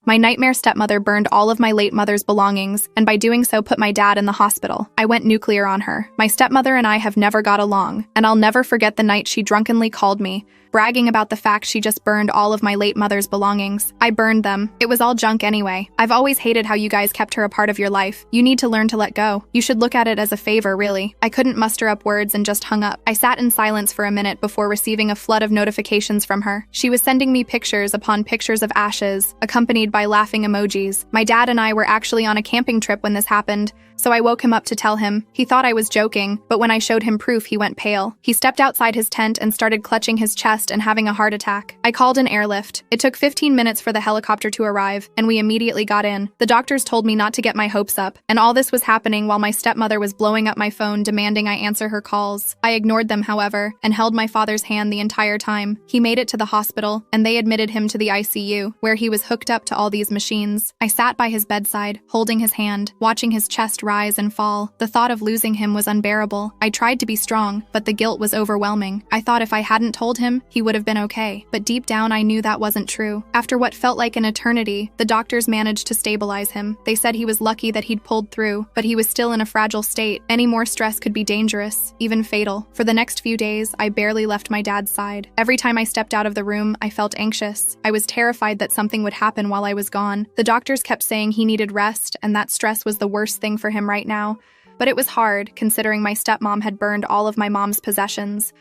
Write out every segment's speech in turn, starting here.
My nightmare stepmother burned all of my late mother's belongings, and by doing so put my dad in the hospital. I went nuclear on her. My stepmother and I have never got along, and I'll never forget the night she drunkenly called me, bragging about the fact she just burned all of my late mother's belongings. I burned them. It was all junk anyway. I've always hated how you guys kept her a part of your life. You need to learn to let go. You should look at it as a favor, really. I couldn't muster up words and just hung up. I sat in silence for a minute before receiving a flood of notifications from her. She was sending me pictures upon pictures of ashes, accompanied by laughing emojis. My dad and I were actually on a camping trip when this happened, so I woke him up to tell him. He thought I was joking, but when I showed him proof, he went pale. He stepped outside his tent and started clutching his chest and having a heart attack. I called an airlift. It took 15 minutes for the helicopter to arrive, and we immediately got in. The doctors told me not to get my hopes up, and all this was happening while my stepmother was blowing up my phone demanding I answer her calls. I ignored them, however, and held my father's hand the entire time. He made it to the hospital, and they admitted him to the ICU, where he was hooked up to all these machines. I sat by his bedside, holding his hand, watching his chest rise and fall. The thought of losing him was unbearable. I tried to be strong, but the guilt was overwhelming. I thought if I hadn't told him, he would have been okay. But deep down, I knew that wasn't true. After what felt like an eternity, the doctors managed to stabilize him. They said he was lucky that he'd pulled through, but he was still in a fragile state. Any more stress could be dangerous, even fatal. For the next few days, I barely left my dad's side. Every time I stepped out of the room, I felt anxious. I was terrified that something would happen while I was gone. The doctors kept saying he needed rest, and that stress was the worst thing for him right now. But it was hard, considering my stepmom had burned all of my mom's possessions.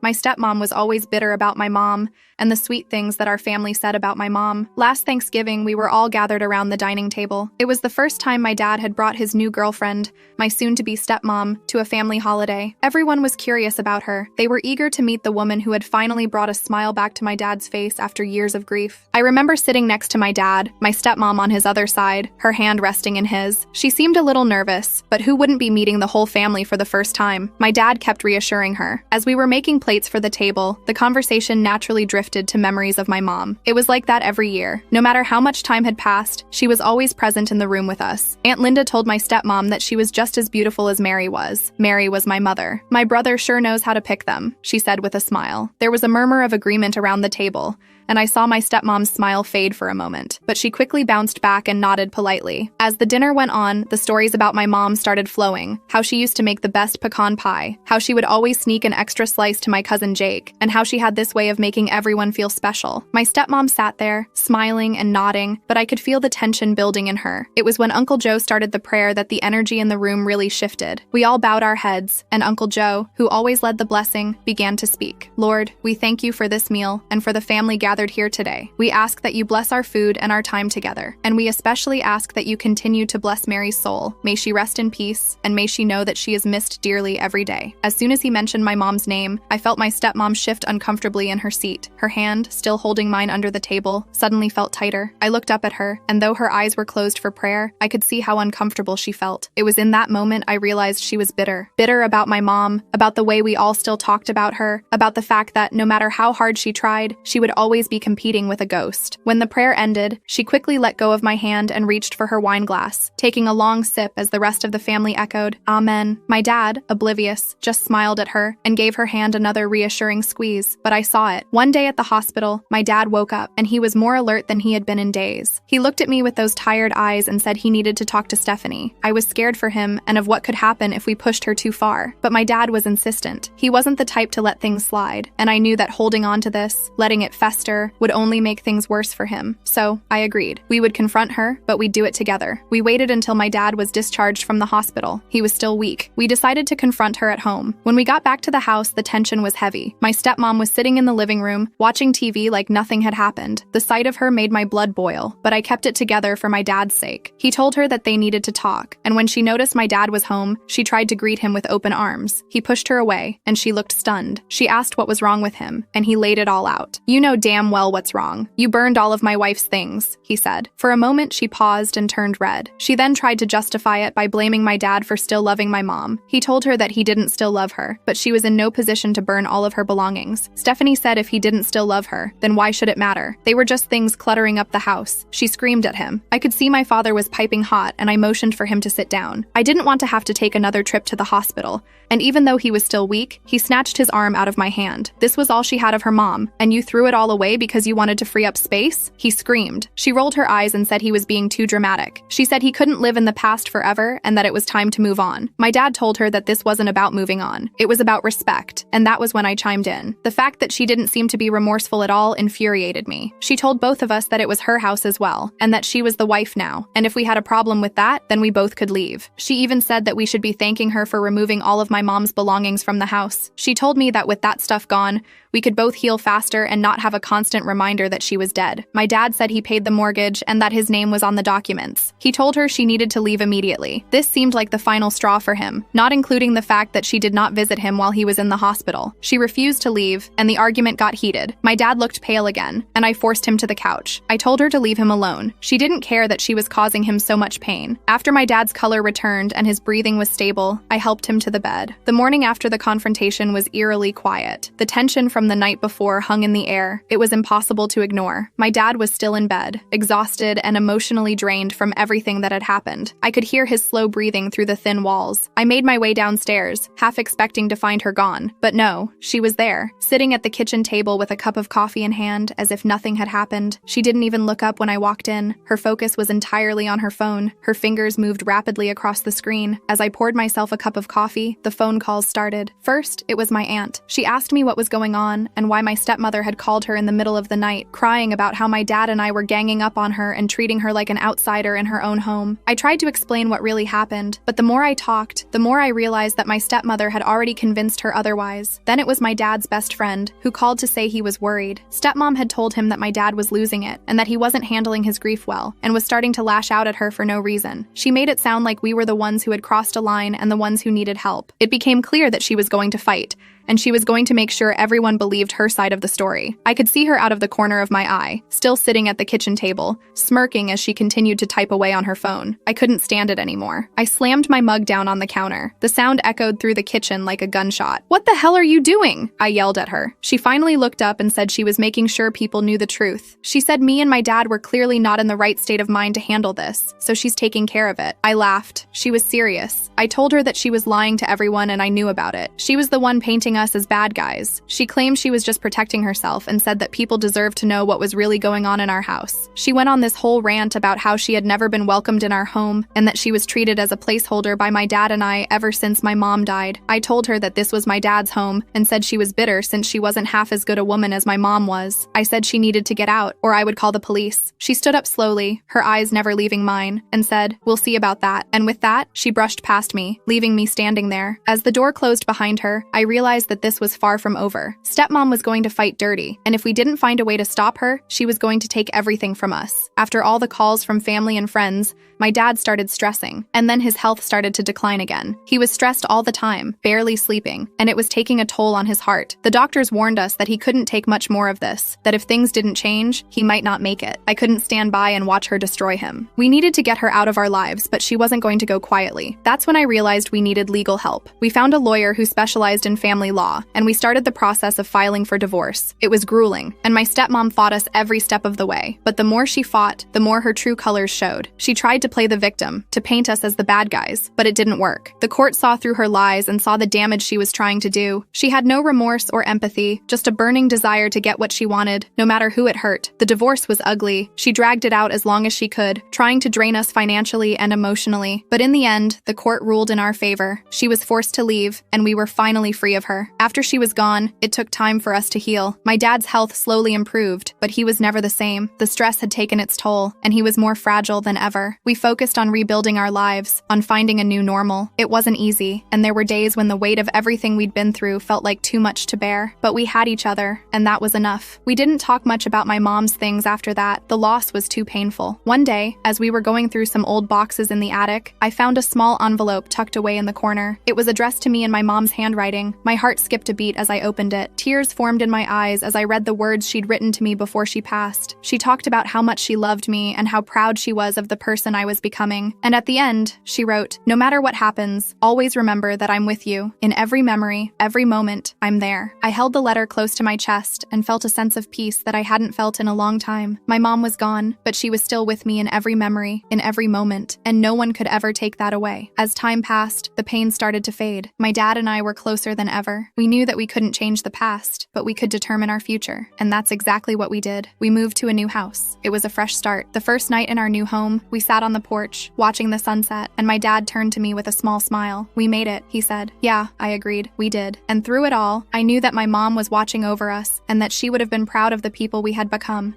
My stepmom was always bitter about my mom and the sweet things that our family said about my mom. Last Thanksgiving, we were all gathered around the dining table. It was the first time my dad had brought his new girlfriend, my soon-to-be stepmom, to a family holiday. Everyone was curious about her. They were eager to meet the woman who had finally brought a smile back to my dad's face after years of grief. I remember sitting next to my dad, my stepmom on his other side, her hand resting in his. She seemed a little nervous, but who wouldn't be meeting the whole family for the first time? My dad kept reassuring her. As we were making plates for the table, the conversation naturally drifted to memories of my mom. It was like that every year. No matter how much time had passed, she was always present in the room with us. Aunt Linda told my stepmom that she was just as beautiful as Mary was. Mary was my mother. My brother sure knows how to pick them, she said with a smile. There was a murmur of agreement around the table, and I saw my stepmom's smile fade for a moment, but she quickly bounced back and nodded politely. As the dinner went on, the stories about my mom started flowing, how she used to make the best pecan pie, how she would always sneak an extra slice to my cousin Jake, and how she had this way of making everyone feel special. My stepmom sat there, smiling and nodding, but I could feel the tension building in her. It was when Uncle Joe started the prayer that the energy in the room really shifted. We all bowed our heads, and Uncle Joe, who always led the blessing, began to speak. Lord, we thank you for this meal and for the family gathered here today. We ask that you bless our food and our time together, and we especially ask that you continue to bless Mary's soul. May she rest in peace, and may she know that she is missed dearly every day. As soon as he mentioned my mom's name, I felt my stepmom shift uncomfortably in her seat. Her hand, still holding mine under the table, suddenly felt tighter. I looked up at her, and though her eyes were closed for prayer, I could see how uncomfortable she felt. It was in that moment I realized she was bitter. Bitter about my mom, about the way we all still talked about her, about the fact that no matter how hard she tried, she would always be competing with a ghost. When the prayer ended, she quickly let go of my hand and reached for her wine glass, taking a long sip as the rest of the family echoed, Amen. My dad, oblivious, just smiled at her and gave her hand another reassuring squeeze, but I saw it. One day at the hospital, my dad woke up, and he was more alert than he had been in days. He looked at me with those tired eyes and said he needed to talk to Stephanie. I was scared for him and of what could happen if we pushed her too far, but my dad was insistent. He wasn't the type to let things slide, and I knew that holding on to this, letting it fester, would only make things worse for him. So, I agreed. We would confront her, but we'd do it together. We waited until my dad was discharged from the hospital. He was still weak. We decided to confront her at home. When we got back to the house, the tension was heavy. My stepmom was sitting in the living room, watching TV like nothing had happened. The sight of her made my blood boil, but I kept it together for my dad's sake. He told her that they needed to talk, and when she noticed my dad was home, she tried to greet him with open arms. He pushed her away, and she looked stunned. She asked what was wrong with him, and he laid it all out. You know damn well what's wrong. You burned all of my wife's things, he said. For a moment, she paused and turned red. She then tried to justify it by blaming my dad for still loving my mom. He told her that he didn't still love her, but she was in no position to burn all of her belongings. Stephanie said if he didn't still love her, then why should it matter? They were just things cluttering up the house. She screamed at him. I could see my father was piping hot, and I motioned for him to sit down. I didn't want to have to take another trip to the hospital, and even though he was still weak, he snatched his arm out of my hand. This was all she had of her mom, and you threw it all away away because you wanted to free up space?" He screamed. She rolled her eyes and said he was being too dramatic. She said he couldn't live in the past forever and that it was time to move on. My dad told her that this wasn't about moving on. It was about respect, and that was when I chimed in. The fact that she didn't seem to be remorseful at all infuriated me. She told both of us that it was her house as well, and that she was the wife now, and if we had a problem with that, then we both could leave. She even said that we should be thanking her for removing all of my mom's belongings from the house. She told me that with that stuff gone, we could both heal faster and not have a constant reminder that she was dead. My dad said he paid the mortgage and that his name was on the documents. He told her she needed to leave immediately. This seemed like the final straw for him, not including the fact that she did not visit him while he was in the hospital. She refused to leave, and the argument got heated. My dad looked pale again, and I forced him to the couch. I told her to leave him alone. She didn't care that she was causing him so much pain. After my dad's color returned and his breathing was stable, I helped him to the bed. The morning after the confrontation was eerily quiet. The tension from the night before hung in the air. It was impossible to ignore. My dad was still in bed, exhausted and emotionally drained from everything that had happened. I could hear his slow breathing through the thin walls. I made my way downstairs, half expecting to find her gone. But no, she was there, sitting at the kitchen table with a cup of coffee in hand, as if nothing had happened. She didn't even look up when I walked in. Her focus was entirely on her phone. Her fingers moved rapidly across the screen. As I poured myself a cup of coffee, the phone calls started. First, it was my aunt. She asked me what was going on and why my stepmother had called her in the middle of the night, crying about how my dad and I were ganging up on her and treating her like an outsider in her own home. I tried to explain what really happened, but the more I talked, the more I realized that my stepmother had already convinced her otherwise. Then it was my dad's best friend, who called to say he was worried. Stepmom had told him that my dad was losing it, and that he wasn't handling his grief well, and was starting to lash out at her for no reason. She made it sound like we were the ones who had crossed a line and the ones who needed help. It became clear that she was going to fight, and she was going to make sure everyone believed her side of the story. I could see her out of the corner of my eye, still sitting at the kitchen table, smirking as she continued to type away on her phone. I couldn't stand it anymore. I slammed my mug down on the counter. The sound echoed through the kitchen like a gunshot. "What the hell are you doing?" I yelled at her. She finally looked up and said she was making sure people knew the truth. She said me and my dad were clearly not in the right state of mind to handle this, so she's taking care of it. I laughed. She was serious. I told her that she was lying to everyone and I knew about it. She was the one painting us as bad guys. She claimed she was just protecting herself and said that people deserved to know what was really going on in our house. She went on this whole rant about how she had never been welcomed in our home and that she was treated as a placeholder by my dad and I ever since my mom died. I told her that this was my dad's home and said she was bitter since she wasn't half as good a woman as my mom was. I said she needed to get out or I would call the police. She stood up slowly, her eyes never leaving mine, and said, "We'll see about that." And with that, she brushed past me, leaving me standing there. As the door closed behind her, I realized that this was far from over. Stepmom was going to fight dirty, and if we didn't find a way to stop her, she was going to take everything from us. After all the calls from family and friends, my dad started stressing, and then his health started to decline again. He was stressed all the time, barely sleeping, and it was taking a toll on his heart. The doctors warned us that he couldn't take much more of this, that if things didn't change, he might not make it. I couldn't stand by and watch her destroy him. We needed to get her out of our lives, but she wasn't going to go quietly. That's when I realized we needed legal help. We found a lawyer who specialized in family law, and we started the process of filing for divorce. It was grueling, and my stepmom fought us every step of the way. But the more she fought, the more her true colors showed. She tried to play the victim, to paint us as the bad guys, but it didn't work. The court saw through her lies and saw the damage she was trying to do. She had no remorse or empathy, just a burning desire to get what she wanted, no matter who it hurt. The divorce was ugly. She dragged it out as long as she could, trying to drain us financially and emotionally. But in the end, the court ruled in our favor. She was forced to leave, and we were finally free of her. After she was gone, it took time for us to heal. My dad's health slowly improved, but he was never the same. The stress had taken its toll, and he was more fragile than ever. We focused on rebuilding our lives, on finding a new normal. It wasn't easy, and there were days when the weight of everything we'd been through felt like too much to bear. But we had each other, and that was enough. We didn't talk much about my mom's things after that. The loss was too painful. One day, as we were going through some old boxes in the attic, I found a small envelope tucked away in the corner. It was addressed to me in my mom's handwriting. My heart skipped a beat as I opened it. Tears formed in my eyes as I read the words she'd written to me before she passed. She talked about how much she loved me and how proud she was of the person I was becoming. And at the end, she wrote, "No matter what happens, always remember that I'm with you. In every memory, every moment, I'm there." I held the letter close to my chest and felt a sense of peace that I hadn't felt in a long time. My mom was gone, but she was still with me in every memory, in every moment, and no one could ever take that away. As time passed, the pain started to fade. My dad and I were closer than ever. together. We knew that we couldn't change the past, but we could determine our future. And that's exactly what we did. We moved to a new house. It was a fresh start. The first night in our new home, we sat on the porch, watching the sunset, and my dad turned to me with a small smile. "We made it," he said. "Yeah," I agreed. "We did." And through it all, I knew that my mom was watching over us and that she would have been proud of the people we had become.